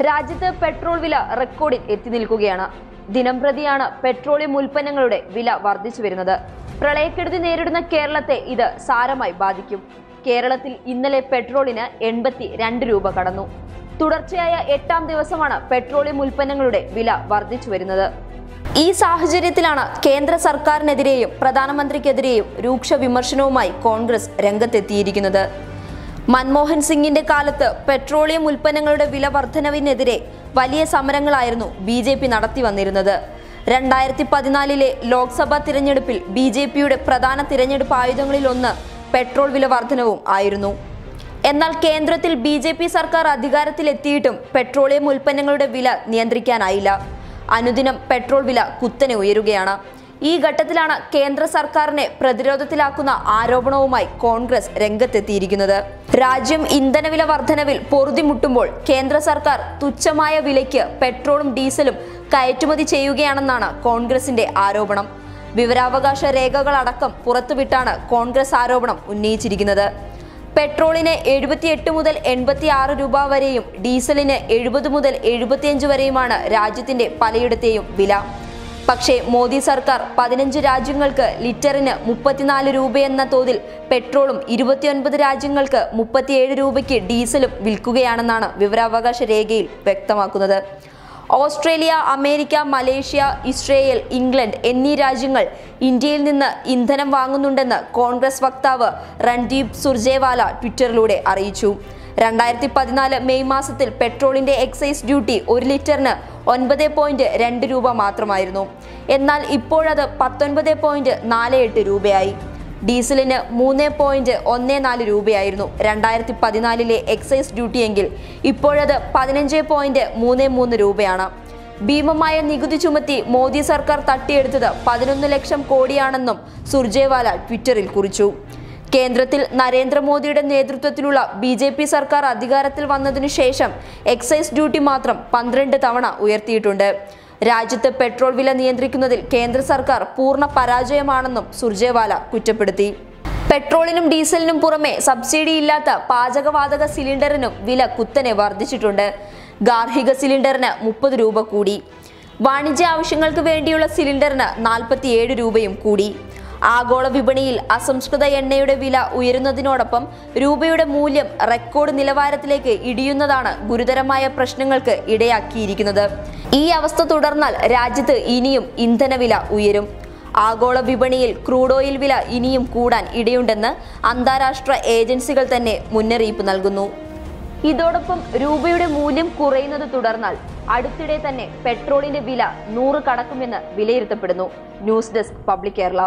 രാജ്യത്ത് പെട്രോൾ വില റെക്കോർഡിൽ എത്തി നിൽക്കുകയാണ്. ദിനംപ്രതിയാണ് പെട്രോളിയം ഉൽപ്പന്നങ്ങളുടെ വില വർദ്ധിച്ചു വരുന്നത്. പ്രളയക്കെടുതി നേരിടുന്ന കേരളത്തെ ഇത് സാരമായി ബാധിക്കും. കേരളത്തിൽ ഇന്നലെ പെട്രോളിന് 82 രൂപ കടന്നു. തുടർച്ചയായ 8ാം ദിവസമാണ് പെട്രോളിയം ഉൽപ്പന്നങ്ങളുടെ വില വർദ്ധിച്ചു വരുന്നത്. ഈ സാഹചര്യത്തിലാണ് കേന്ദ്ര സർക്കാരിനെതിരെയും പ്രധാനമന്ത്രിക്കെതിരെയും രൂക്ഷ വിമർശനവുമായി കോൺഗ്രസ് രംഗത്തെത്തിയിരിക്കുന്നത്. മൻമോഹൻ സിംഗിന്റെ കാലത്ത് പെട്രോളിയം ഉൽപ്പന്നങ്ങളുടെ വില വർധനവിനെതിരെ വലിയ സമരങ്ങളായിരുന്നു BJP നടത്തി വന്നിരുന്നത്. 2014 ലോക്സഭാ തിരഞ്ഞെടുപ്പിൽ BJPയുടെ പ്രധാന തിരഞ്ഞെടുപ്പ് ആയുധങ്ങളിലൊന്ന് പെട്രോൾ വില വർധനവും ആയിരുന്നു. എന്നാൽ കേന്ദ്രത്തിൽ BJP സർക്കാർ അധികാരത്തിലെത്തിയിട്ടും പെട്രോളിയം ഉൽപ്പന്നങ്ങളുടെ വില നിയന്ത്രിക്കാനായില്ല. അനുദിനം പെട്രോൾ വില കുത്തനെ ഉയരുകയാണ്. ഈ ഘട്ടത്തിലാണ് കേന്ദ്ര സർക്കാരിനെ പ്രതിരോധത്തിലാക്കുന്ന ആരോപണവുമായി കോൺഗ്രസ് രംഗത്തെത്തിയിരിക്കുന്നത്. രാജ്യം ഇന്ധനവില വർധനവിൽ പൊറുതിമുട്ടുമ്പോൾ കേന്ദ്ര സർക്കാർ തുച്ഛമായ വിലയ്ക്ക് പെട്രോളും ഡീസലും കയറ്റുമതി ചെയ്യുകയാണെന്നാണ് കോൺഗ്രസിന്റെ ആരോപണം. വിവരാവകാശ രേഖകളടക്കം പുറത്തുവിട്ടാണ് കോൺഗ്രസ് ആരോപണം ഉന്നയിച്ചിരിക്കുന്നത്. പെട്രോളിന് 78 മുതൽ 86 രൂപ വരെയും ഡീസലിന് 70 മുതൽ 75 വരെയുമാണ് രാജ്യത്തിന്റെ പലയിടത്തെയും വില. പക്ഷേ മോദി സർക്കാർ 15 രാജ്യങ്ങൾക്ക് ലിറ്ററിന് 34 രൂപയെന്ന തോതിൽ പെട്രോളും 29 രാജ്യങ്ങൾക്ക് 37 രൂപയ്ക്ക് ഡീസലും വിൽക്കുകയാണെന്നാണ് വിവരാവകാശ രേഖയിൽ വ്യക്തമാക്കുന്നത്. Australia, America, Malaysia, Israel, England എന്നീ രാജ്യങ്ങൾ ഇന്ത്യയിൽ നിന്ന് ഇന്ധനം വാങ്ങുന്നുണ്ടെന്ന് കോൺഗ്രസ് വക്താവ് രൺദീപ് സുർജേവാല ട്വിറ്ററിലൂടെ അറിയിച്ചു. 2014 മെയ് മാസത്തിൽ പെട്രോളിന്റെ എക്സൈസ് ഡ്യൂട്ടി 1 ലിറ്ററിന് 9.2 രൂപ മാത്രമായിരുന്നു. എന്നാൽ ഇപ്പോഴത് 19.48 രൂപയായി. ഡീസലിന് 3.14 രൂപയായിരുന്നു 2014 എക്സൈസ് ഡ്യൂട്ടിയെങ്കിൽ ഇപ്പോഴത് 15.33 രൂപയാണ്. ഭീമമായ നികുതി ചുമത്തി മോദി സർക്കാർ തട്ടിയെടുത്തത് 11 ലക്ഷം കോടിയാണെന്നും സുർജേവാല ട്വിറ്ററിൽ കുറിച്ചു. കേന്ദ്രത്തിൽ നരേന്ദ്രമോദിയുടെ നേതൃത്വത്തിലുള്ള BJP സർക്കാർ അധികാരത്തിൽ വന്നതിനു ശേഷം എക്സൈസ് ഡ്യൂട്ടി മാത്രം 12 തവണ ഉയർത്തിയിട്ടുണ്ട്. രാജ്യത്ത് പെട്രോൾ വില നിയന്ത്രിക്കുന്നതിൽ കേന്ദ്ര സർക്കാർ പൂർണ്ണ പരാജയമാണെന്നും സുർജേവാല കുറ്റപ്പെടുത്തി. പെട്രോളിനും ഡീസലിനും പുറമെ സബ്സിഡിയില്ലാത്ത പാചകവാതക സിലിണ്ടറിനും വില കുത്തനെ വർദ്ധിച്ചിട്ടുണ്ട്. ഗാർഹിക സിലിണ്ടറിന് 30 രൂപ കൂടി. വാണിജ്യ ആവശ്യങ്ങൾക്ക് വേണ്ടിയുള്ള സിലിണ്ടറിന് 47 രൂപയും കൂടി. ആഗോള വിപണിയിൽ അസംസ്കൃത എണ്ണയുടെ വില ഉയരുന്നതിനോടൊപ്പം രൂപയുടെ മൂല്യം റെക്കോർഡ് നിലവാരത്തിലേക്ക് ഇടിയുന്നതാണ് ഗുരുതരമായ പ്രശ്നങ്ങൾക്ക് ഇടയാക്കിയിരിക്കുന്നത്. ഈ അവസ്ഥ തുടർന്നാൽ രാജ്യത്ത് ഇനിയും ഇന്ധനവില ഉയരും. ആഗോള വിപണിയിൽ ക്രൂഡ് ഓയിൽ വില ഇനിയും കൂടാൻ ഇടയുണ്ടെന്ന് അന്താരാഷ്ട്ര ഏജൻസികൾ തന്നെ മുന്നറിയിപ്പ് നൽകുന്നു. ഇതോടൊപ്പം രൂപയുടെ മൂല്യം കുറയുന്നത് തുടർന്നാൽ അടുത്തിടെ തന്നെ പെട്രോളിന്റെ വില 100 കടക്കുമെന്ന് വിലയിരുത്തപ്പെടുന്നു. News desk public Kerala.